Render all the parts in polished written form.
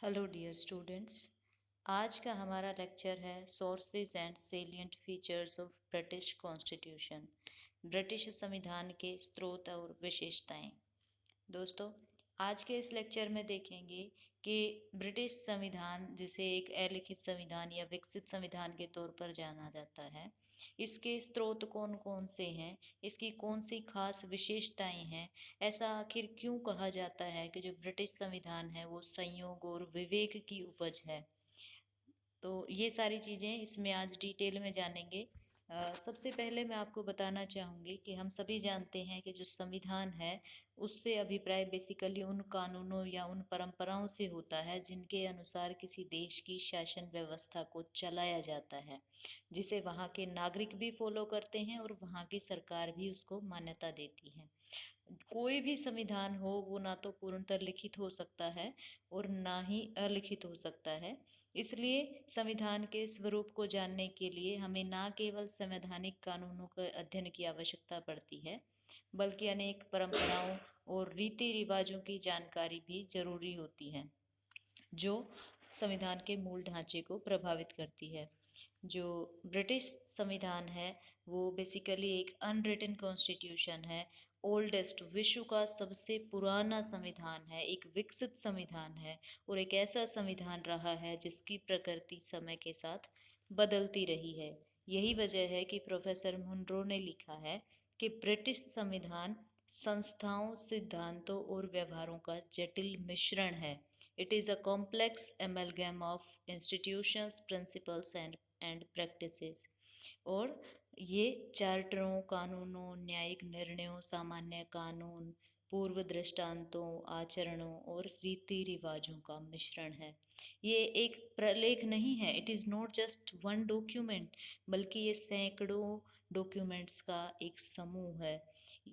Hello dear students. आज का हमारा लेक्चर है sources and salient features of British constitution. British संविधान के स्रोत और विशेषताएं। दोस्तों, आज के इस लेक्चर में देखेंगे कि ब्रिटिश संविधान, जिसे एक अलिखित संविधान या विकसित संविधान के तौर पर जाना जाता है, इसके स्रोत कौन कौन से हैं, इसकी कौन सी खास विशेषताएं हैं, ऐसा आखिर क्यों कहा जाता है कि जो ब्रिटिश संविधान है वो संयोग और विवेक की उपज है। तो ये सारी चीज़ें इसमें आज डिटेल में जानेंगे। सबसे पहले मैं आपको बताना चाहूँगी कि हम सभी जानते हैं कि जो संविधान है उससे अभिप्राय बेसिकली उन कानूनों या उन परंपराओं से होता है जिनके अनुसार किसी देश की शासन व्यवस्था को चलाया जाता है, जिसे वहाँ के नागरिक भी फॉलो करते हैं और वहाँ की सरकार भी उसको मान्यता देती है। कोई भी संविधान हो वो ना तो पूर्णतः लिखित हो सकता है और ना ही अलिखित हो सकता है। इसलिए संविधान के स्वरूप को जानने के लिए हमें ना केवल संवैधानिक कानूनों के अध्ययन की आवश्यकता पड़ती है, बल्कि अनेक परंपराओं और रीति रिवाजों की जानकारी भी जरूरी होती है, जो संविधान के मूल ढांचे को प्रभावित करती है। जो ब्रिटिश संविधान है वो बेसिकली एक अनरिटन कॉन्स्टिट्यूशन है, ओल्डेस्ट, विश्व का सबसे पुराना संविधान है, एक विकसित संविधान है और एक ऐसा संविधान रहा है जिसकी प्रकृति समय के साथ बदलती रही है। यही वजह है कि प्रोफेसर मुनरो ने लिखा है कि ब्रिटिश संविधान संस्थाओं, सिद्धांतों और व्यवहारों का जटिल मिश्रण है। It is a complex amalgam of institutions, principles and practices. और ये चार्टरों, कानूनों, न्यायिक निर्णयों, सामान्य कानून, पूर्व दृष्टांतों, आचरणों और रीति रिवाजों का मिश्रण है। ये एक प्रलेख नहीं है, it is not just one document, बल्कि ये सैकड़ों डॉक्यूमेंट्स का एक समूह है।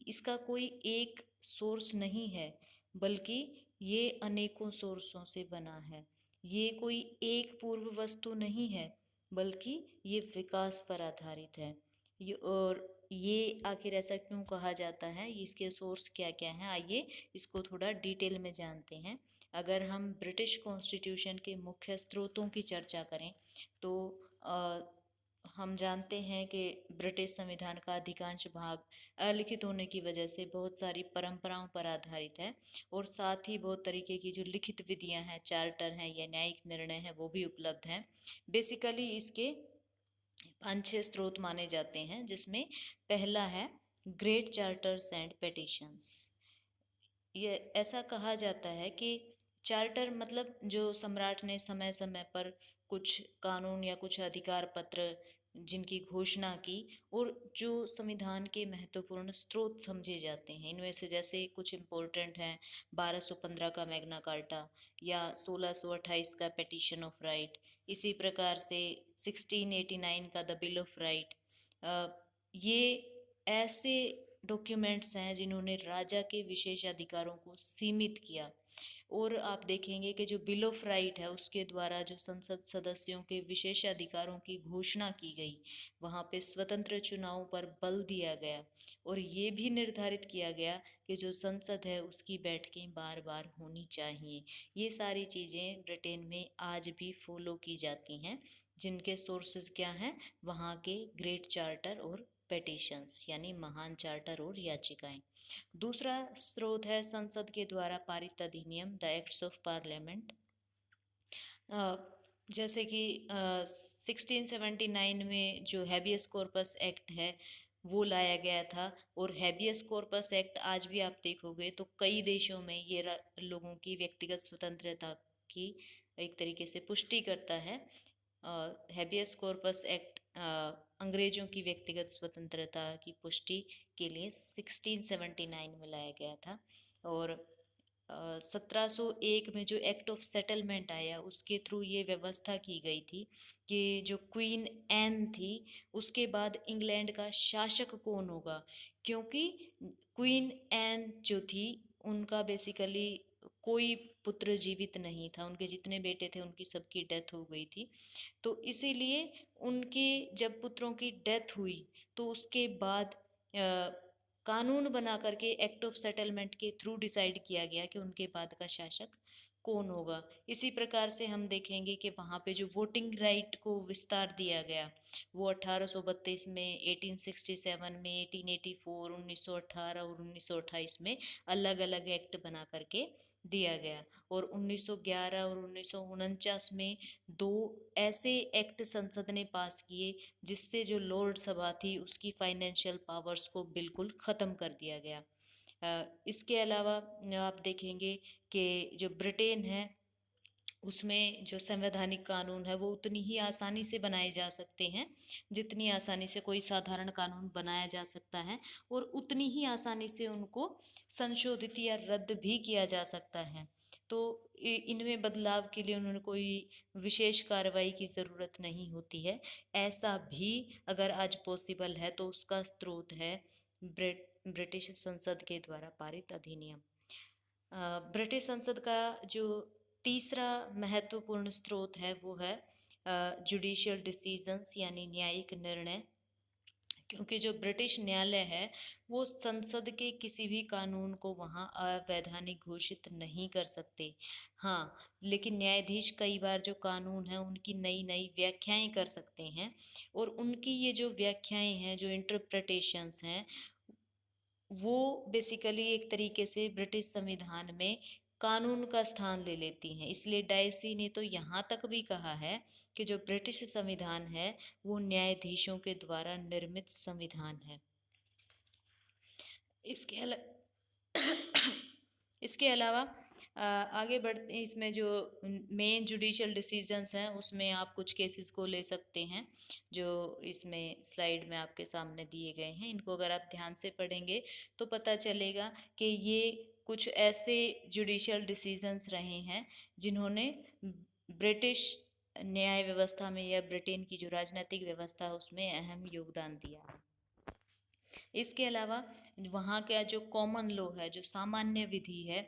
इसका कोई एक सोर्स नहीं है, बल्कि ये अनेकों सोर्सों से बना है। ये कोई एक पूर्व वस्तु नहीं है, बल्कि ये विकास पर आधारित है। ये आखिर ऐसा क्यों कहा जाता है, इसके सोर्स क्या क्या हैं, आइए इसको थोड़ा डिटेल में जानते हैं। अगर हम ब्रिटिश कॉन्स्टिट्यूशन के मुख्य स्रोतों की चर्चा करें तो हम जानते हैं कि ब्रिटिश संविधान का अधिकांश भाग अलिखित होने की वजह से बहुत सारी परंपराओं पर आधारित है और साथ ही बहुत तरीके की जो लिखित विधियां हैं, चार्टर हैं या न्यायिक निर्णय हैं, वो भी उपलब्ध हैं। बेसिकली इसके 5-6 स्रोत माने जाते हैं, जिसमें पहला है ग्रेट चार्टर्स एंड पेटिशंस। ये ऐसा कहा जाता है कि चार्टर मतलब जो सम्राट ने समय समय पर कुछ कानून या कुछ अधिकार पत्र जिनकी घोषणा की और जो संविधान के महत्वपूर्ण स्रोत समझे जाते हैं। इनमें से जैसे कुछ इम्पोर्टेंट हैं 1215 का मैग्ना कार्टा या 1628 का पेटिशन ऑफ राइट, इसी प्रकार से 1689 का द बिल ऑफ राइट। ये ऐसे डॉक्यूमेंट्स हैं जिन्होंने राजा के विशेष अधिकारों को सीमित किया। और आप देखेंगे कि जो बिल ऑफ राइट है उसके द्वारा जो संसद सदस्यों के विशेष अधिकारों की घोषणा की गई, वहाँ पे स्वतंत्र चुनाव पर बल दिया गया और ये भी निर्धारित किया गया कि जो संसद है उसकी बैठकें बार बार होनी चाहिए। ये सारी चीज़ें ब्रिटेन में आज भी फॉलो की जाती हैं, जिनके सोर्सेज क्या हैं, वहाँ के ग्रेट चार्टर और पेटिशंस यानी महान चार्टर और याचिकाएं। दूसरा स्रोत है संसद के द्वारा पारित अधिनियम, द एक्ट्स ऑफ पार्लियामेंट। जैसे कि 1679 में जो हैबियस कॉर्पस एक्ट है वो लाया गया था और हैबियस कॉर्पस एक्ट आज भी आप देखोगे तो कई देशों में ये लोगों की व्यक्तिगत स्वतंत्रता की एक तरीके से पुष्टि करता है। हैबियस कॉर्पस एक्ट अंग्रेजों की व्यक्तिगत स्वतंत्रता की पुष्टि के लिए 1679 में लाया गया था। और 1701 में जो एक्ट ऑफ सेटलमेंट आया उसके थ्रू ये व्यवस्था की गई थी कि जो क्वीन एन थी उसके बाद इंग्लैंड का शासक कौन होगा, क्योंकि क्वीन एन जो थी उनका बेसिकली कोई पुत्र जीवित नहीं था, उनके जितने बेटे थे उनकी सबकी डेथ हो गई थी। तो इसीलिए उनके जब पुत्रों की डेथ हुई तो उसके बाद कानून बना करके एक्ट ऑफ सेटलमेंट के थ्रू डिसाइड किया गया कि उनके बाद का शासक कौन होगा। इसी प्रकार से हम देखेंगे कि वहाँ पे जो वोटिंग राइट को विस्तार दिया गया, वो 1832 में, 1867 में, 1884, 1918 और 1928 में अलग अलग एक्ट बना करके दिया गया। और 1911 और 1949 में दो ऐसे एक्ट संसद ने पास किए जिससे जो लॉर्ड सभा थी उसकी फाइनेंशियल पावर्स को बिल्कुल ख़त्म कर दिया गया। इसके अलावा आप देखेंगे कि जो ब्रिटेन है उसमें जो संवैधानिक कानून है वो उतनी ही आसानी से बनाए जा सकते हैं जितनी आसानी से कोई साधारण कानून बनाया जा सकता है, और उतनी ही आसानी से उनको संशोधित या रद्द भी किया जा सकता है। तो इनमें बदलाव के लिए उन्होंने कोई विशेष कार्रवाई की ज़रूरत नहीं होती है। ऐसा भी अगर आज पॉसिबल है तो उसका स्रोत है ब्रिटिश संसद के द्वारा पारित अधिनियम। ब्रिटिश संसद का जो तीसरा महत्वपूर्ण स्रोत है वो है जुडिशियल डिसीजंस यानी न्यायिक निर्णय। क्योंकि जो ब्रिटिश न्यायालय है वो संसद के किसी भी कानून को वहाँ अवैधानिक घोषित नहीं कर सकते। हाँ, लेकिन न्यायाधीश कई बार जो कानून है उनकी नई नई व्याख्याएं कर सकते हैं, और उनकी ये जो व्याख्याएं हैं, जो इंटरप्रिटेशंस हैं, वो बेसिकली एक तरीके से ब्रिटिश संविधान में कानून का स्थान ले लेती हैं। इसलिए डायसी ने तो यहाँ तक भी कहा है कि जो ब्रिटिश संविधान है वो न्यायाधीशों के द्वारा निर्मित संविधान है। इसके अला इसके अलावा आगे बढ़ते हैं, इसमें जो मेन जुडिशियल डिसीजंस हैं उसमें आप कुछ केसेस को ले सकते हैं जो इसमें स्लाइड में आपके सामने दिए गए हैं। इनको अगर आप ध्यान से पढ़ेंगे तो पता चलेगा कि ये कुछ ऐसे जुडिशियल डिसीजंस रहे हैं जिन्होंने ब्रिटिश न्याय व्यवस्था में या ब्रिटेन की जो राजनीतिक व्यवस्था है उसमें अहम योगदान दिया है। इसके अलावा वहाँ का जो कॉमन लॉ है, जो सामान्य विधि है,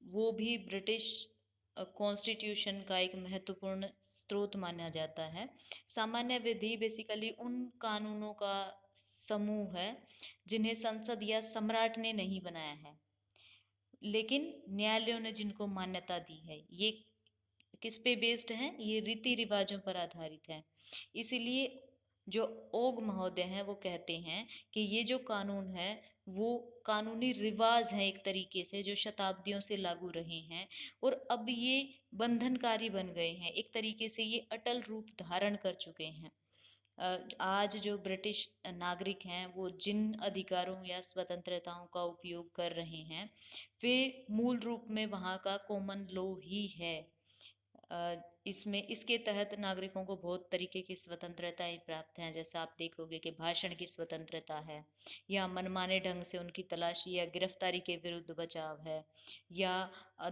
वो भी ब्रिटिश कॉन्स्टिट्यूशन का एक महत्वपूर्ण स्रोत माना जाता है। सामान्य विधि बेसिकली उन कानूनों का समूह है जिन्हें संसद या सम्राट ने नहीं बनाया है, लेकिन न्यायालयों ने जिनको मान्यता दी है। ये किस पे बेस्ड है? ये रीति रिवाजों पर आधारित है। इसीलिए जो ओग महोदय हैं वो कहते हैं कि ये जो कानून है वो कानूनी रिवाज है एक तरीके से, जो शताब्दियों से लागू रहे हैं और अब ये बंधनकारी बन गए हैं। एक तरीके से ये अटल रूप धारण कर चुके हैं। आज जो ब्रिटिश नागरिक हैं वो जिन अधिकारों या स्वतंत्रताओं का उपयोग कर रहे हैं वे मूल रूप में वहाँ का कॉमन लॉ ही है। इसमें इसके तहत नागरिकों को बहुत तरीके की स्वतंत्रताएं प्राप्त हैं। जैसा आप देखोगे कि भाषण की स्वतंत्रता है, या मनमाने ढंग से उनकी तलाशी या गिरफ्तारी के विरुद्ध बचाव है, या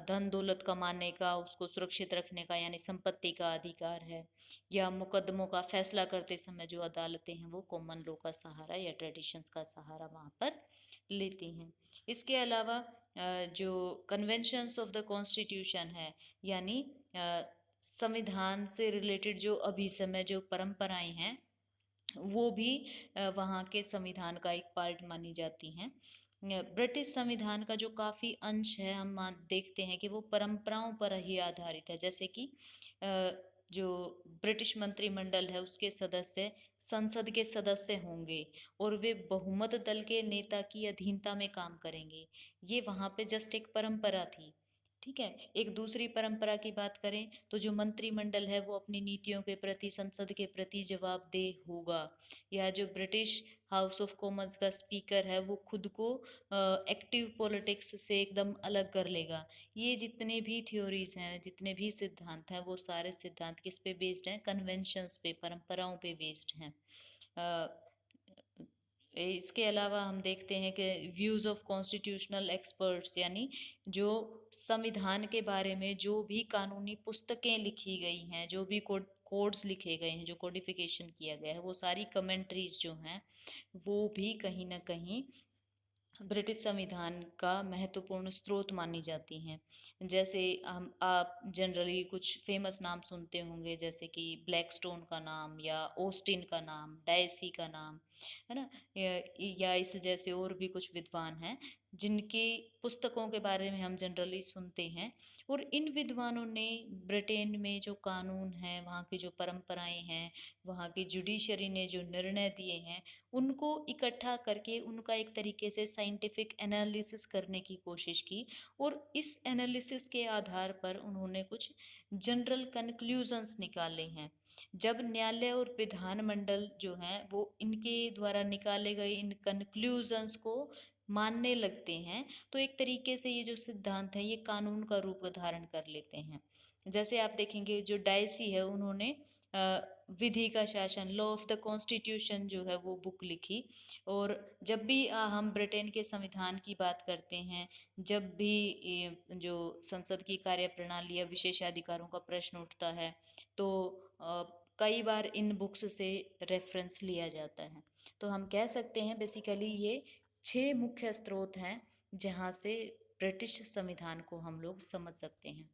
धन दौलत कमाने का, उसको सुरक्षित रखने का यानी संपत्ति का अधिकार है, या मुकदमों का फैसला करते समय जो अदालतें हैं वो कॉमन लॉ का सहारा या ट्रेडिशंस का सहारा वहाँ पर लेती हैं। इसके अलावा जो कन्वेंशंस ऑफ द कॉन्स्टिट्यूशन है, यानी संविधान से रिलेटेड जो अभी समय जो परंपराएं हैं वो भी वहाँ के संविधान का एक पार्ट मानी जाती हैं। ब्रिटिश संविधान का जो काफ़ी अंश है हम देखते हैं कि वो परंपराओं पर ही आधारित है। जैसे कि जो ब्रिटिश मंत्रिमंडल है उसके सदस्य संसद के सदस्य होंगे और वे बहुमत दल के नेता की अधीनता में काम करेंगे। ये वहाँ पे जस्ट एक परंपरा थी। ठीक है, एक दूसरी परंपरा की बात करें तो जो मंत्रिमंडल है वो अपनी नीतियों के प्रति संसद के प्रति जवाबदेह होगा, या जो ब्रिटिश हाउस ऑफ कॉमन्स का स्पीकर है वो खुद को एक्टिव पॉलिटिक्स से एकदम अलग कर लेगा। ये जितने भी थ्योरीज हैं, जितने भी सिद्धांत हैं, वो सारे सिद्धांत किस पे बेस्ड हैं? कन्वेंशंस पे, परंपराओं पे बेस्ड हैं। इसके अलावा हम देखते हैं कि व्यूज़ ऑफ कॉन्स्टिट्यूशनल एक्सपर्ट्स, यानी जो संविधान के बारे में जो भी कानूनी पुस्तकें लिखी गई हैं, जो भी कोड्स लिखे गए हैं, जो कोडिफिकेशन किया गया है, वो सारी कमेंट्रीज जो हैं वो भी कहीं ना कहीं ब्रिटिश संविधान का महत्वपूर्ण स्रोत मानी जाती हैं। जैसे हम आप जनरली कुछ फेमस नाम सुनते होंगे, जैसे कि ब्लैकस्टोन का नाम, या ऑस्टिन का नाम, डायसी का नाम। है ना। या इस जैसे और भी कुछ विद्वान हैं जिनकी पुस्तकों के बारे में हम जनरली सुनते हैं। और इन विद्वानों ने ब्रिटेन में जो कानून हैं, वहाँ की जो परंपराएं हैं, वहाँ की जुडिशरी ने जो निर्णय दिए हैं, उनको इकट्ठा करके उनका एक तरीके से साइंटिफिक एनालिसिस करने की कोशिश की। और इस एनालिसिस के आधार पर उन्होंने कुछ जनरल कंक्लूजन्स निकाले हैं। जब न्यायालय और विधानमंडल जो हैं वो इनके द्वारा निकाले गए इन कंक्लूजन्स को मानने लगते हैं, तो एक तरीके से ये जो सिद्धांत है ये कानून का रूप धारण कर लेते हैं। जैसे आप देखेंगे जो डायसी है, उन्होंने विधि का शासन, लॉ ऑफ द कॉन्स्टिट्यूशन जो है वो बुक लिखी। और जब भी हम ब्रिटेन के संविधान की बात करते हैं, जब भी जो संसद की कार्यप्रणाली या विशेषाधिकारों का प्रश्न उठता है, तो कई बार इन बुक्स से रेफरेंस लिया जाता है। तो हम कह सकते हैं बेसिकली ये 6 मुख्य स्रोत हैं जहाँ से ब्रिटिश संविधान को हम लोग समझ सकते हैं।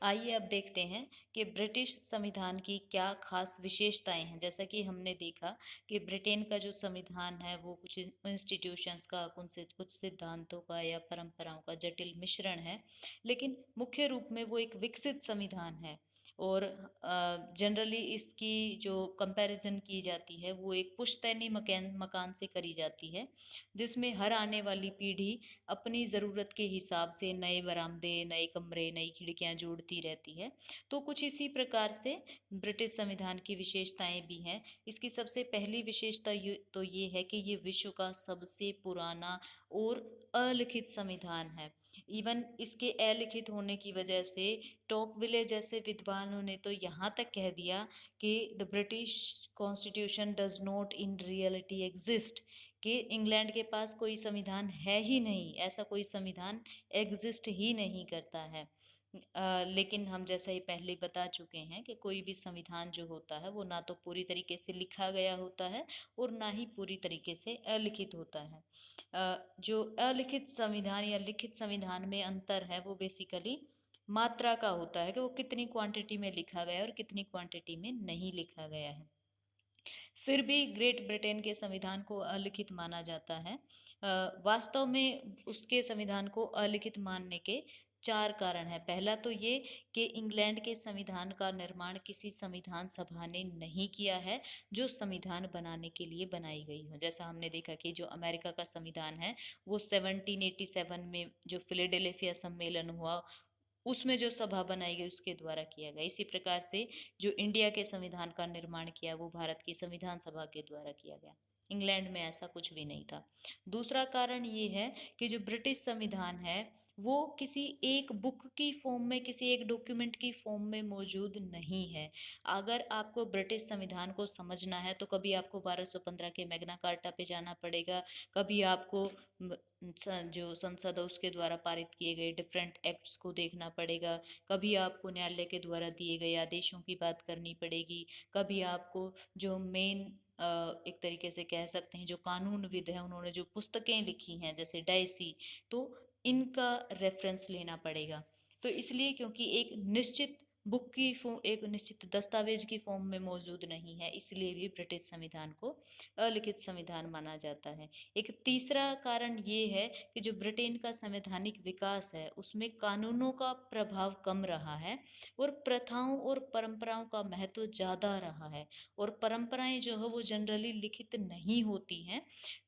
आइए अब देखते हैं कि ब्रिटिश संविधान की क्या खास विशेषताएं हैं। जैसा कि हमने देखा कि ब्रिटेन का जो संविधान है वो कुछ इंस्टीट्यूशंस का, कुछ सिद्धांतों का या परंपराओं का जटिल मिश्रण है, लेकिन मुख्य रूप में वो एक विकसित संविधान है। और जनरली इसकी जो कंपैरिजन की जाती है वो एक पुश्तैनी मकान मकान से करी जाती है, जिसमें हर आने वाली पीढ़ी अपनी ज़रूरत के हिसाब से नए बरामदे, नए कमरे, नई खिड़कियां जोड़ती रहती है। तो कुछ इसी प्रकार से ब्रिटिश संविधान की विशेषताएं भी हैं। इसकी सबसे पहली विशेषता तो ये है कि ये विश्व का सबसे पुराना और अलिखित संविधान है। इवन इसके अलिखित होने की वजह से टॉकविले जैसे विद्वानों ने तो यहाँ तक कह दिया कि the British constitution does not in reality exist, कि इंग्लैंड के पास कोई संविधान है ही नहीं, ऐसा कोई संविधान एग्जिस्ट ही नहीं करता है। लेकिन हम जैसा ही पहले बता चुके हैं कि कोई भी संविधान जो होता है वो ना तो पूरी तरीके से लिखा गया होता है और ना ही पूरी तरीके से अलिखित होता है। जो अलिखित संविधान या लिखित संविधान में अंतर है वो बेसिकली मात्रा का होता है, कि वो कितनी क्वांटिटी में लिखा गया है और कितनी क्वांटिटी में नहीं लिखा गया है। फिर भी ग्रेट ब्रिटेन के संविधान को अलिखित माना जाता है। वास्तव में उसके संविधान को अलिखित मानने के 4 कारण हैं। पहला तो ये कि इंग्लैंड के संविधान का निर्माण किसी संविधान सभा ने नहीं किया है जो संविधान बनाने के लिए बनाई गई हो। जैसा हमने देखा कि जो अमेरिका का संविधान है वो 1787 में जो फिलाडेल्फिया सम्मेलन हुआ उसमें जो सभा बनाई गई उसके द्वारा किया गया। इसी प्रकार से जो इंडिया के संविधान का निर्माण किया वो भारत की संविधान सभा के द्वारा किया गया। इंग्लैंड में ऐसा कुछ भी नहीं था। दूसरा कारण ये है कि जो ब्रिटिश संविधान है वो किसी एक बुक की फॉर्म में, किसी एक डॉक्यूमेंट की फॉर्म में मौजूद नहीं है। अगर आपको ब्रिटिश संविधान को समझना है तो कभी आपको 1215 के मैग्ना कार्टा पे जाना पड़ेगा, कभी आपको जो संसद है उसके द्वारा पारित किए गए डिफरेंट एक्ट्स को देखना पड़ेगा, कभी आपको न्यायालय के द्वारा दिए गए आदेशों की बात करनी पड़ेगी, कभी आपको जो मेन एक तरीके से कह सकते हैं जो कानूनविद है उन्होंने जो पुस्तकें लिखी हैं जैसे डायसी, तो इनका रेफरेंस लेना पड़ेगा। तो इसलिए क्योंकि एक निश्चित बुक की फॉर्म, एक निश्चित दस्तावेज की फॉर्म में मौजूद नहीं है, इसलिए भी ब्रिटिश संविधान को अलिखित संविधान माना जाता है। एक तीसरा कारण ये है कि जो ब्रिटेन का संवैधानिक विकास है उसमें कानूनों का प्रभाव कम रहा है और प्रथाओं और परंपराओं का महत्व ज़्यादा रहा है। और परंपराएं जो है वो जनरली लिखित नहीं होती हैं,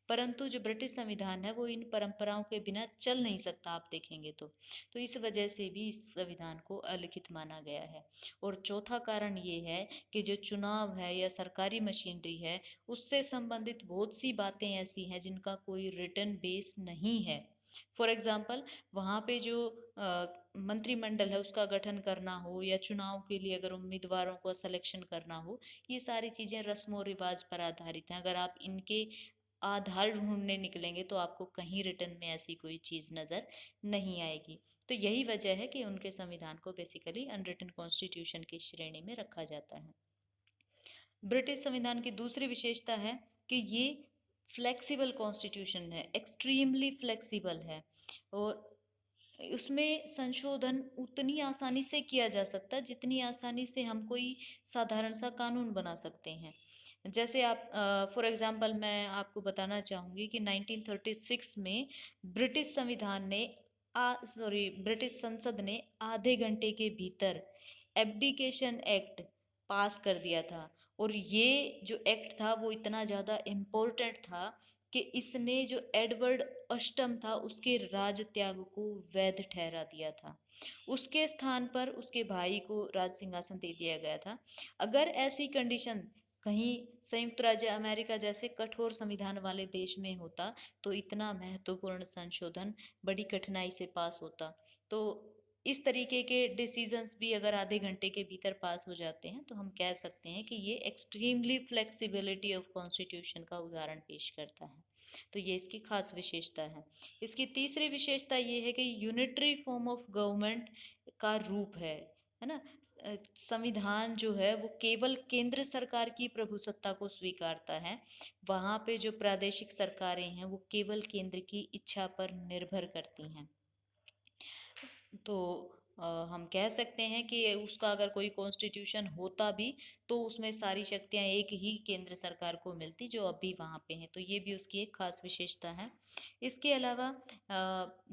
परंतु जो ब्रिटिश संविधान है वो इन परंपराओं के बिना चल नहीं सकता, आप देखेंगे तो इस वजह से भी इस संविधान को अलिखित माना गया है। और चौथा कारण ये है कि जो चुनाव है या सरकारी मशीनरी है उससे संबंधित बहुत सी बातें ऐसी हैं जिनका कोई रिटन बेस नहीं है। फॉर एग्जाम्पल, वहाँ पे जो मंत्रिमंडल है उसका गठन करना हो या चुनाव के लिए अगर उम्मीदवारों को सिलेक्शन करना हो, ये सारी चीज़ें रस्म और रिवाज पर आधारित हैं। अगर आप इनके आधार ढूंढने निकलेंगे तो आपको कहीं रिटर्न में ऐसी कोई चीज़ नज़र नहीं आएगी। तो यही वजह है कि उनके संविधान को बेसिकली अनरिटन कॉन्स्टिट्यूशन की श्रेणी में रखा जाता है। ब्रिटिश संविधान की दूसरी विशेषता है कि ये फ्लेक्सिबल कॉन्स्टिट्यूशन है, एक्सट्रीमली फ्लेक्सिबल है। और उसमें संशोधन उतनी आसानी से किया जा सकता है जितनी आसानी से हम कोई साधारण सा कानून बना सकते हैं। जैसे आप फॉर एग्जांपल मैं आपको बताना चाहूँगी कि 1936 में ब्रिटिश संविधान ने ब्रिटिश संसद ने आधे घंटे के भीतर एब्डिकेशन एक्ट पास कर दिया था। और ये जो एक्ट था वो इतना ज़्यादा इम्पोर्टेंट था कि इसने जो एडवर्ड अष्टम था उसके राज त्याग को वैध ठहरा दिया था। उसके स्थान पर उसके भाई को राज सिंहासन दे दिया गया था। अगर ऐसी कंडीशन कहीं संयुक्त राज्य अमेरिका जैसे कठोर संविधान वाले देश में होता तो इतना महत्वपूर्ण संशोधन बड़ी कठिनाई से पास होता। तो इस तरीके के डिसीजंस भी अगर आधे घंटे के भीतर पास हो जाते हैं तो हम कह सकते हैं कि ये एक्सट्रीमली फ्लेक्सिबिलिटी ऑफ कॉन्स्टिट्यूशन का उदाहरण पेश करता है। तो ये इसकी खास विशेषता है। इसकी तीसरी विशेषता ये है कि यूनिटरी फॉर्म ऑफ गवर्नमेंट का रूप है ना। संविधान जो है वो केवल केंद्र सरकार की प्रभुसत्ता को स्वीकारता है। वहाँ पे जो प्रादेशिक सरकारें हैं वो केवल केंद्र की इच्छा पर निर्भर करती हैं। तो हम कह सकते हैं कि उसका अगर कोई कॉन्स्टिट्यूशन होता भी तो उसमें सारी शक्तियां एक ही केंद्र सरकार को मिलती जो अभी वहाँ पे हैं। तो ये भी उसकी एक खास विशेषता है। इसके अलावा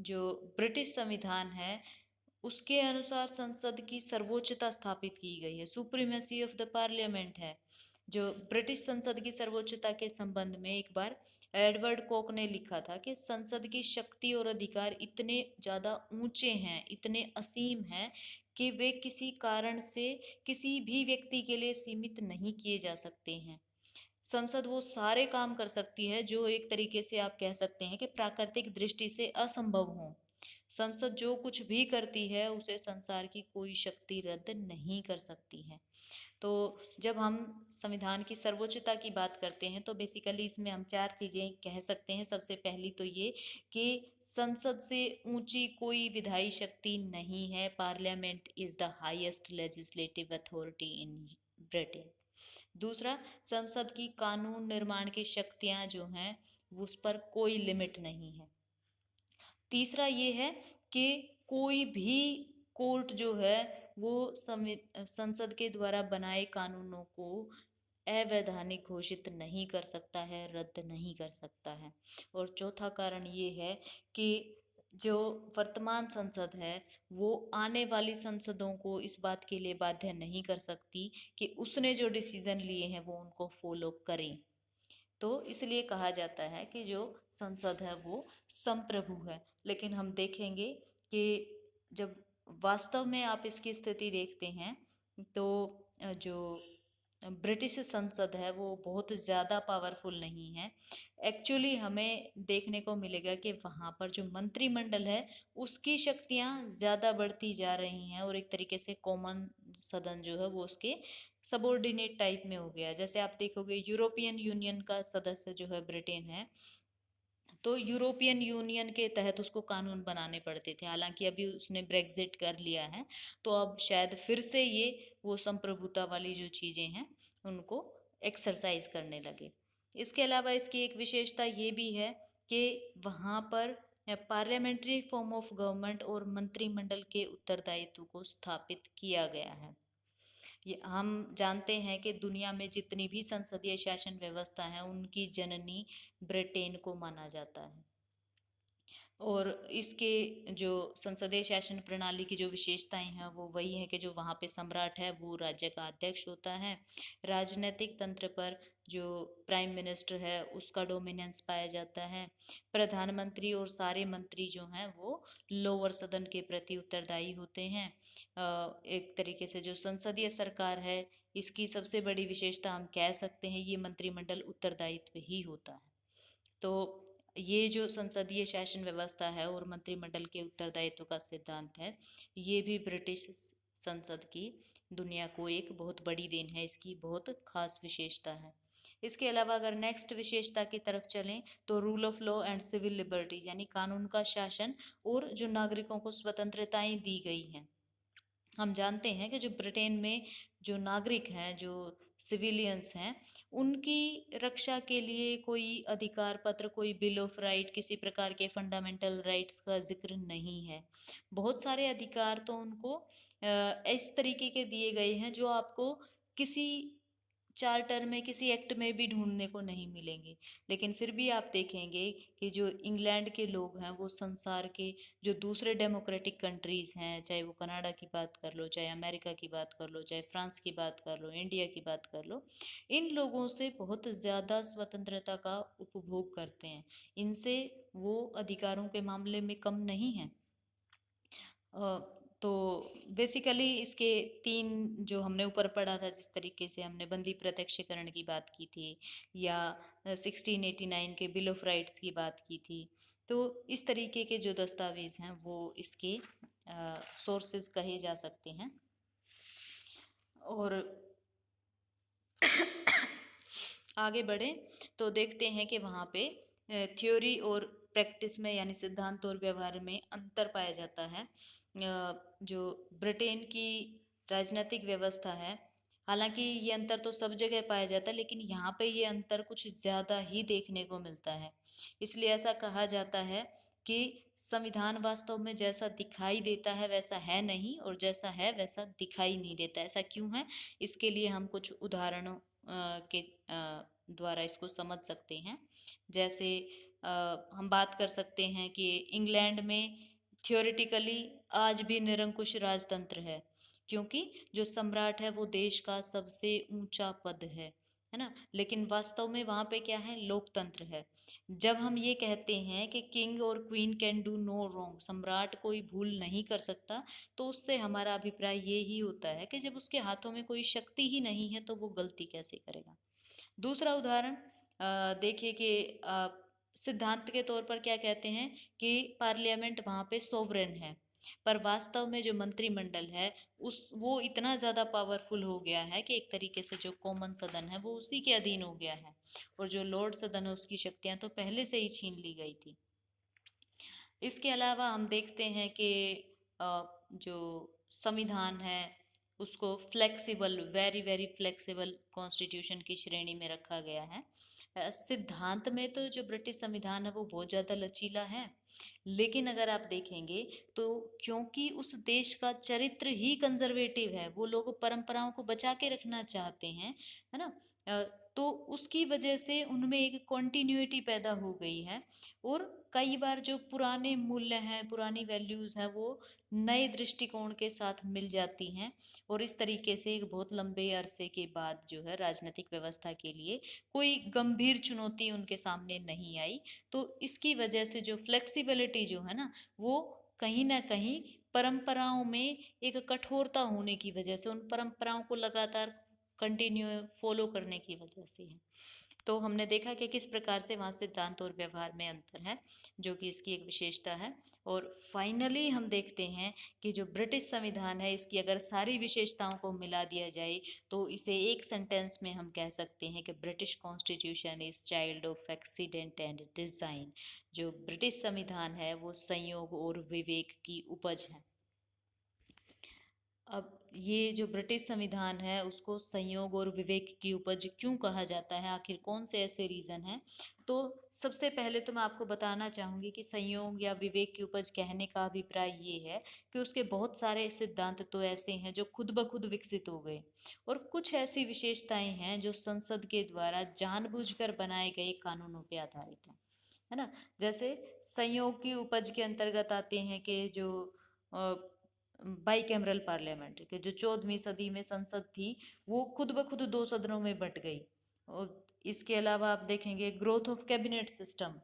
जो ब्रिटिश संविधान है उसके अनुसार संसद की सर्वोच्चता स्थापित की गई है, सुप्रीमेसी ऑफ द पार्लियामेंट है। जो ब्रिटिश संसद की सर्वोच्चता के संबंध में एक बार एडवर्ड कोक ने लिखा था कि संसद की शक्ति और अधिकार इतने ज़्यादा ऊंचे हैं, इतने असीम हैं कि वे किसी कारण से किसी भी व्यक्ति के लिए सीमित नहीं किए जा सकते हैं। संसद वो सारे काम कर सकती है जो एक तरीके से आप कह सकते हैं कि प्राकृतिक दृष्टि से असंभव हो। संसद जो कुछ भी करती है उसे संसार की कोई शक्ति रद्द नहीं कर सकती है। तो जब हम संविधान की सर्वोच्चता की बात करते हैं तो बेसिकली इसमें हम चार चीज़ें कह सकते हैं। सबसे पहली तो ये कि संसद से ऊंची कोई विधायी शक्ति नहीं है। Parliament is the highest legislative authority in Britain. दूसरा, संसद की कानून निर्माण की शक्तियां जो हैं उस पर कोई लिमिट नहीं है। तीसरा ये है कि कोई भी कोर्ट जो है वो संसद के द्वारा बनाए कानूनों को अवैधानिक घोषित नहीं कर सकता है, रद्द नहीं कर सकता है। और चौथा कारण ये है कि जो वर्तमान संसद है वो आने वाली संसदों को इस बात के लिए बाध्य नहीं कर सकती कि उसने जो डिसीजन लिए हैं वो उनको फॉलो करें। तो इसलिए कहा जाता है कि जो संसद है वो संप्रभु है। लेकिन हम देखेंगे कि जब वास्तव में आप इसकी स्थिति देखते हैं तो जो ब्रिटिश संसद है वो बहुत ज़्यादा पावरफुल नहीं है। एक्चुअली हमें देखने को मिलेगा कि वहाँ पर जो मंत्रिमंडल है उसकी शक्तियाँ ज़्यादा बढ़ती जा रही हैं और एक तरीके से कॉमन सदन जो है वो उसके सबॉर्डिनेट टाइप में हो गया। जैसे आप देखोगे यूरोपियन यूनियन का सदस्य जो है ब्रिटेन है, तो यूरोपियन यूनियन के तहत उसको कानून बनाने पड़ते थे। हालांकि अभी उसने ब्रेग्जिट कर लिया है तो अब शायद फिर से ये वो संप्रभुता वाली जो चीज़ें हैं उनको एक्सरसाइज करने लगे। इसके अलावा इसकी एक विशेषता ये भी है कि वहाँ पर पार्लियामेंट्री फॉर्म ऑफ गवर्नमेंट और मंत्रिमंडल के उत्तरदायित्व को स्थापित किया गया है। ये हम जानते हैं कि दुनिया में जितनी भी संसदीय शासन व्यवस्था है उनकी जननी ब्रिटेन को माना जाता है। और इसके जो संसदीय शासन प्रणाली की जो विशेषताएं हैं वो वही है कि जो वहाँ पे सम्राट है वो राज्य का अध्यक्ष होता है। राजनीतिक तंत्र पर जो प्राइम मिनिस्टर है उसका डोमिनेंस पाया जाता है। प्रधानमंत्री और सारे मंत्री जो हैं वो लोअर सदन के प्रति उत्तरदायी होते हैं। एक तरीके से जो संसदीय सरकार है इसकी सबसे बड़ी विशेषता हम कह सकते हैं ये मंत्रिमंडल उत्तरदायित्व ही होता है। तो ये जो संसदीय शासन व्यवस्था है और मंत्रिमंडल के उत्तरदायित्व का सिद्धांत है ये भी ब्रिटिश संसद की दुनिया को एक बहुत बड़ी देन है, इसकी बहुत खास विशेषता है। इसके अलावा अगर नेक्स्ट विशेषता की तरफ चलें तो rule of law and civil liberties यानी कानून का शासन और जो नागरिकों को स्वतंत्रताएं दी गई हैं। हम जानते हैं कि जो ब्रिटेन में जो नागरिक हैं, जो सिविलियंस हैं, उनकी रक्षा के लिए कोई अधिकार पत्र, कोई बिल ऑफ राइट, किसी प्रकार के फंडामेंटल राइट्स का जिक्र नहीं है। बहुत सारे अधिकार तो उनको इस तरीके के दिए गए हैं जो आपको किसी चार्टर में किसी एक्ट में भी ढूंढने को नहीं मिलेंगे। लेकिन फिर भी आप देखेंगे कि जो इंग्लैंड के लोग हैं वो संसार के जो दूसरे डेमोक्रेटिक कंट्रीज़ हैं, चाहे वो कनाडा की बात कर लो, चाहे अमेरिका की बात कर लो, चाहे फ्रांस की बात कर लो, इंडिया की बात कर लो, इन लोगों से बहुत ज़्यादा स्वतंत्रता का उपभोग करते हैं। इनसे वो अधिकारों के मामले में कम नहीं हैं। तो बेसिकली इसके तीन जो हमने ऊपर पढ़ा था, जिस तरीके से हमने बंदी प्रत्यक्षीकरण की बात की थी या 1689 के बिल ऑफ राइट्स की बात की थी, तो इस तरीके के जो दस्तावेज हैं वो इसके सोर्सेज कहे जा सकते हैं। और आगे बढ़े तो देखते हैं कि वहाँ पे थ्योरी और प्रैक्टिस में यानी सिद्धांत और व्यवहार में अंतर पाया जाता है। जो ब्रिटेन की राजनीतिक व्यवस्था है, हालांकि ये अंतर तो सब जगह पाया जाता है, लेकिन यहाँ पे ये अंतर कुछ ज़्यादा ही देखने को मिलता है। इसलिए ऐसा कहा जाता है कि संविधान वास्तव में जैसा दिखाई देता है वैसा है नहीं, और जैसा है वैसा दिखाई नहीं देता। ऐसा क्यों है, इसके लिए हम कुछ उदाहरणों के द्वारा इसको समझ सकते हैं। जैसे हम बात कर सकते हैं कि इंग्लैंड में थियोरेटिकली आज भी निरंकुश राजतंत्र है, क्योंकि जो सम्राट है वो देश का सबसे ऊंचा पद है ना। लेकिन वास्तव में वहाँ पे क्या है, लोकतंत्र है। जब हम ये कहते हैं कि किंग और queen can do no wrong, सम्राट कोई भूल नहीं कर सकता, तो उससे हमारा अभिप्राय ये ही होता है कि जब उसके हाथों में कोई शक्ति ही नहीं है तो वो गलती कैसे करेगा। दूसरा उदाहरण देखिए कि सिद्धांत के तौर पर क्या कहते हैं कि पार्लियामेंट वहाँ पे सोवरेन है, पर वास्तव में जो मंत्रिमंडल है उस वो इतना ज़्यादा पावरफुल हो गया है कि एक तरीके से जो कॉमन सदन है वो उसी के अधीन हो गया है, और जो लॉर्ड सदन है उसकी शक्तियाँ तो पहले से ही छीन ली गई थी। इसके अलावा हम देखते हैं कि जो संविधान है उसको flexible, very very flexible constitution की श्रेणी में रखा गया है। सिद्धांत में तो जो ब्रिटिश संविधान है वो बहुत ज़्यादा लचीला है, लेकिन अगर आप देखेंगे तो क्योंकि उस देश का चरित्र ही कंजर्वेटिव है, वो लोग परंपराओं को बचा के रखना चाहते हैं, है ना। तो उसकी वजह से उनमें एक कॉन्टिन्यूटी पैदा हो गई है, और कई बार जो पुराने मूल्य हैं, पुरानी वैल्यूज हैं, वो नए दृष्टिकोण के साथ मिल जाती हैं, और इस तरीके से एक बहुत लंबे अरसे के बाद जो है राजनीतिक व्यवस्था के लिए कोई गंभीर चुनौती उनके सामने नहीं आई। तो इसकी वजह से जो फ्लेक्सिबिलिटी जो है ना, वो कहीं ना कहीं परंपराओं में एक कठोरता होने की वजह से, उन परंपराओं को लगातार कंटिन्यू फॉलो करने की वजह से है। तो हमने देखा कि किस प्रकार से वहाँ सिद्धांत और व्यवहार में अंतर है, जो कि इसकी एक विशेषता है। और फाइनली हम देखते हैं कि जो ब्रिटिश संविधान है, इसकी अगर सारी विशेषताओं को मिला दिया जाए तो इसे एक सेंटेंस में हम कह सकते हैं कि British constitution is child of accident and design. जो ब्रिटिश संविधान है वो संयोग और विवेक की उपज है। अब ये जो ब्रिटिश संविधान है उसको संयोग और विवेक की उपज क्यों कहा जाता है, आखिर कौन से ऐसे रीज़न हैं? तो सबसे पहले तो मैं आपको बताना चाहूँगी कि संयोग या विवेक की उपज कहने का अभिप्राय ये है कि उसके बहुत सारे सिद्धांत तो ऐसे हैं जो खुद ब खुद विकसित हो गए, और कुछ ऐसी विशेषताएं हैं जो संसद के द्वारा जानबूझकर बनाए गए कानूनों पे आधारित है ना। जैसे संयोग की उपज के अंतर्गत आते हैं कि जो बाई कैमरल पार्लियामेंट के जो 14वीं सदी में संसद थी, वो खुद ब खुद दो सदनों में बट गई। और इसके अलावा आप देखेंगे ग्रोथ ऑफ कैबिनेट सिस्टम,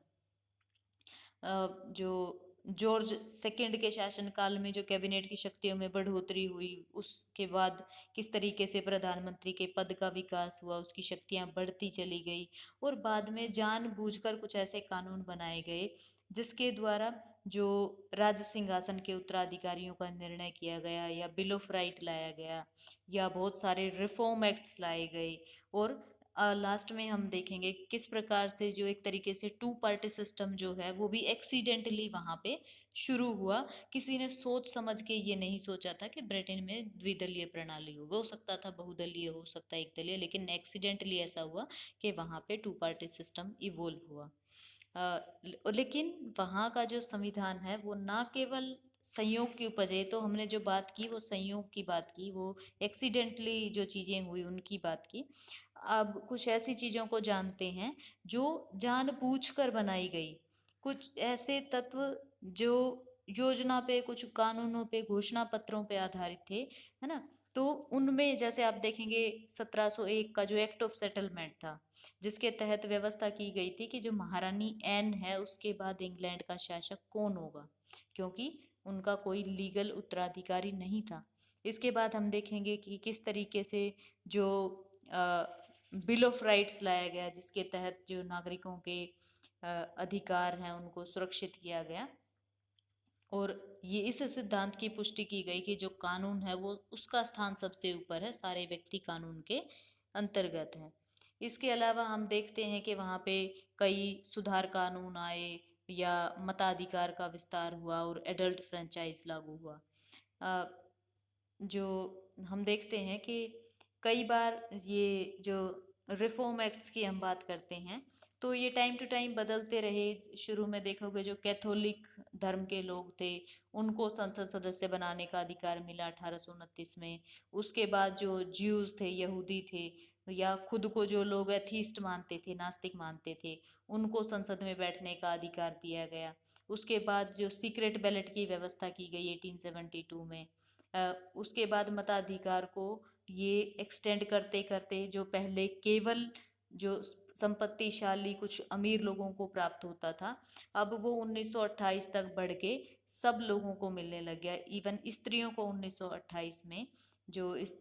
जो जॉर्ज सेकंड के शासनकाल में जो कैबिनेट की शक्तियों में बढ़ोतरी हुई, उसके बाद किस तरीके से प्रधानमंत्री के पद का विकास हुआ, उसकी शक्तियां बढ़ती चली गई, और बाद में जानबूझकर कुछ ऐसे कानून बनाए गए जिसके द्वारा जो राज सिंहासन के उत्तराधिकारियों का निर्णय किया गया, या बिल ऑफ राइट लाया गया, या बहुत सारे रिफॉर्म एक्ट्स लाए गए। और लास्ट में हम देखेंगे किस प्रकार से जो एक तरीके से टू पार्टी सिस्टम जो है वो भी एक्सीडेंटली वहाँ पे शुरू हुआ। किसी ने सोच समझ के ये नहीं सोचा था कि ब्रिटेन में द्विदलीय प्रणाली होगा, हो सकता था बहुदलीय, हो सकता है एक दलीय, लेकिन एक्सीडेंटली ऐसा हुआ कि वहाँ पे टू पार्टी सिस्टम इवोल्व हुआ। लेकिन वहाँ का जो संविधान है वो ना केवल संयोग की उपज है, तो हमने जो बात की वो संयोग की बात की, वो एक्सीडेंटली जो चीज़ें हुई उनकी बात की। अब कुछ ऐसी चीजों को जानते हैं जो जानबूझकर बनाई गई, कुछ ऐसे तत्व जो योजना पे, कुछ कानूनों पे, घोषणा पत्रों पे आधारित थे, है ना। तो उनमें जैसे आप देखेंगे 1701 का जो एक्ट ऑफ सेटलमेंट था, जिसके तहत व्यवस्था की गई थी कि जो महारानी एन है उसके बाद इंग्लैंड का शासक कौन होगा, क्योंकि उनका कोई लीगल उत्तराधिकारी नहीं था। इसके बाद हम देखेंगे कि किस तरीके से जो बिल ऑफ राइट्स लाया गया, जिसके तहत जो नागरिकों के अधिकार हैं उनको सुरक्षित किया गया, और ये इस सिद्धांत की पुष्टि की गई कि जो कानून है वो उसका स्थान सबसे ऊपर है, सारे व्यक्ति कानून के अंतर्गत हैं। इसके अलावा हम देखते हैं कि वहाँ पे कई सुधार कानून आए, या मताधिकार का विस्तार हुआ और एडल्ट फ्रेंचाइज लागू हुआ। जो हम देखते हैं कि कई बार ये जो रिफॉर्म एक्ट्स की हम बात करते हैं तो ये टाइम टू टाइम बदलते रहे। शुरू में देखोगे जो कैथोलिक धर्म के लोग थे उनको संसद सदस्य बनाने का अधिकार मिला 1829 में। उसके बाद जो ज्यूज थे, यहूदी थे, या खुद को जो लोग एथीस्ट मानते थे, नास्तिक मानते थे, उनको संसद में बैठने का अधिकार दिया गया। उसके बाद जो सीक्रेट बैलेट की व्यवस्था की गई 1872 में, उसके बाद मताधिकार को ये एक्सटेंड करते करते जो पहले केवल जो संपत्तिशाली कुछ अमीर लोगों को प्राप्त होता था, अब वो 1928 तक बढ़ के सब लोगों को मिलने लग गया। इवन स्त्रियों को 1928 में जो इस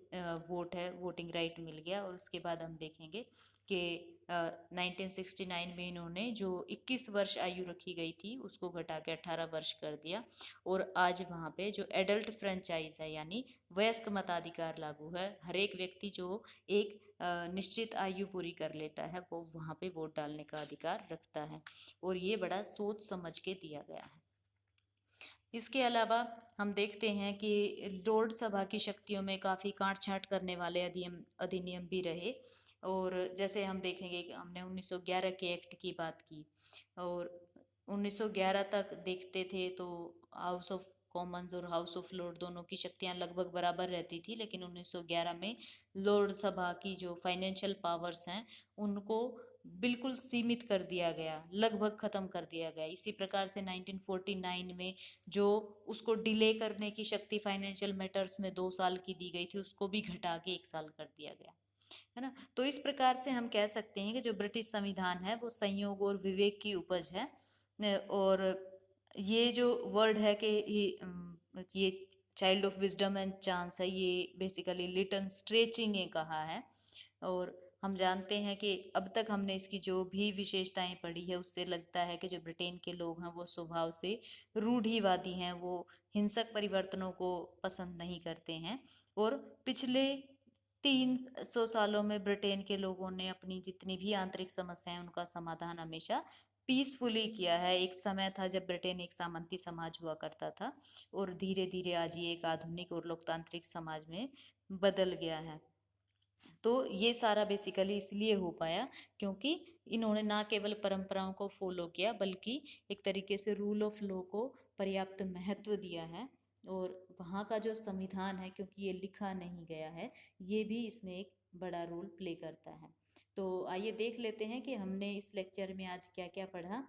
वोट है, वोटिंग राइट मिल गया। और उसके बाद हम देखेंगे कि 1969 में इन्होंने जो 21 वर्ष आयु रखी गई थी उसको घटा के 18 वर्ष कर दिया, और आज वहाँ पे जो एडल्ट फ्रेंचाइज है यानी वयस्क मताधिकार लागू है। हर एक व्यक्ति जो एक निश्चित आयु पूरी कर लेता है वो वहाँ पे वोट डालने का अधिकार रखता है, और ये बड़ा सोच समझ के दिया गया है। इसके अलावा हम देखते हैं कि लॉर्ड सभा की शक्तियों में काफ़ी काट छांट करने वाले अधिनियम भी रहे। और जैसे हम देखेंगे कि हमने 1911 के एक्ट की बात की, और 1911 तक देखते थे तो हाउस ऑफ कॉमन्स और हाउस ऑफ लॉर्ड दोनों की शक्तियां लगभग बराबर रहती थी, लेकिन 1911 में लॉर्ड सभा की जो फाइनेंशियल पावर्स हैं उनको बिल्कुल सीमित कर दिया गया, लगभग खत्म कर दिया गया। इसी प्रकार से 1949 में जो उसको डिले करने की शक्ति फाइनेंशियल मैटर्स में 2 साल की दी गई थी उसको भी घटा के 1 साल कर दिया गया, है ना। तो इस प्रकार से हम कह सकते हैं कि जो ब्रिटिश संविधान है वो संयोग और विवेक की उपज है। और ये जो वर्ड है कि ये child of wisdom and chance है, ये बेसिकली लिटन स्ट्रेची ने कहा है। और हम जानते हैं कि अब तक हमने इसकी जो भी विशेषताएं पढ़ी है उससे लगता है कि जो ब्रिटेन के लोग हैं वो स्वभाव से रूढ़िवादी हैं, वो हिंसक परिवर्तनों को पसंद नहीं करते हैं। और पिछले 300 सालों में ब्रिटेन के लोगों ने अपनी जितनी भी आंतरिक समस्याएं उनका समाधान हमेशा पीसफुली किया है। एक समय था जब ब्रिटेन एक सामंती समाज हुआ करता था, और धीरे धीरे आज ये एक आधुनिक और लोकतांत्रिक समाज में बदल गया है। तो ये सारा बेसिकली इसलिए हो पाया क्योंकि इन्होंने ना केवल परंपराओं को फॉलो किया बल्कि एक तरीके से रूल ऑफ लॉ को पर्याप्त महत्व दिया है। और वहाँ का जो संविधान है, क्योंकि ये लिखा नहीं गया है, ये भी इसमें एक बड़ा रोल प्ले करता है। तो आइए देख लेते हैं कि हमने इस लेक्चर में आज क्या क्या पढ़ा।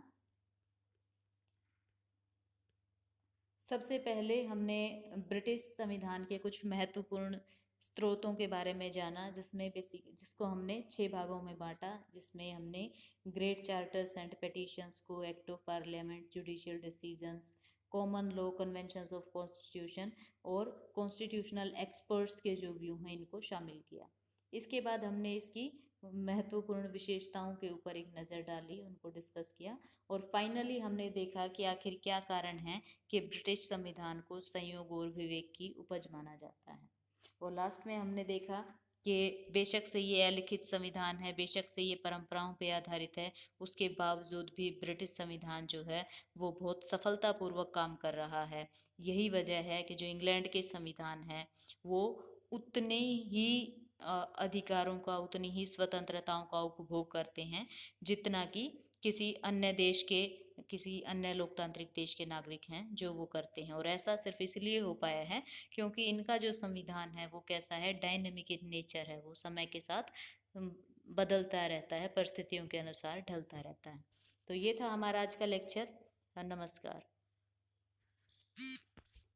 सबसे पहले हमने ब्रिटिश संविधान के कुछ महत्वपूर्ण स्रोतों के बारे में जाना, जिसको हमने 6 भागों में बांटा, जिसमें हमने ग्रेट चार्टर्स एंड पेटिशंस को, act of parliament, judicial decisions, common law, conventions of constitution और कॉन्स्टिट्यूशनल एक्सपर्ट्स के जो व्यू हैं इनको शामिल किया। इसके बाद हमने इसकी महत्वपूर्ण विशेषताओं के ऊपर एक नज़र डाली, उनको डिस्कस किया, और फाइनली हमने देखा कि आखिर क्या कारण है कि ब्रिटिश संविधान को संयोग और विवेक की उपज माना जाता है। और लास्ट में हमने देखा कि बेशक से ये अलिखित संविधान है, बेशक से ये परंपराओं पे आधारित है, उसके बावजूद भी ब्रिटिश संविधान जो है वो बहुत सफलतापूर्वक काम कर रहा है। यही वजह है कि जो इंग्लैंड के संविधान है वो उतने ही अधिकारों का, उतनी ही स्वतंत्रताओं का उपभोग करते हैं जितना कि किसी अन्य देश के, किसी अन्य लोकतांत्रिक देश के नागरिक हैं जो वो करते हैं। और ऐसा सिर्फ इसलिए हो पाया है क्योंकि इनका जो संविधान है वो कैसा है, डायनेमिक इन नेचर है, वो समय के साथ बदलता रहता है, परिस्थितियों के अनुसार ढलता रहता है। तो ये था हमारा आज का लेक्चर। नमस्कार।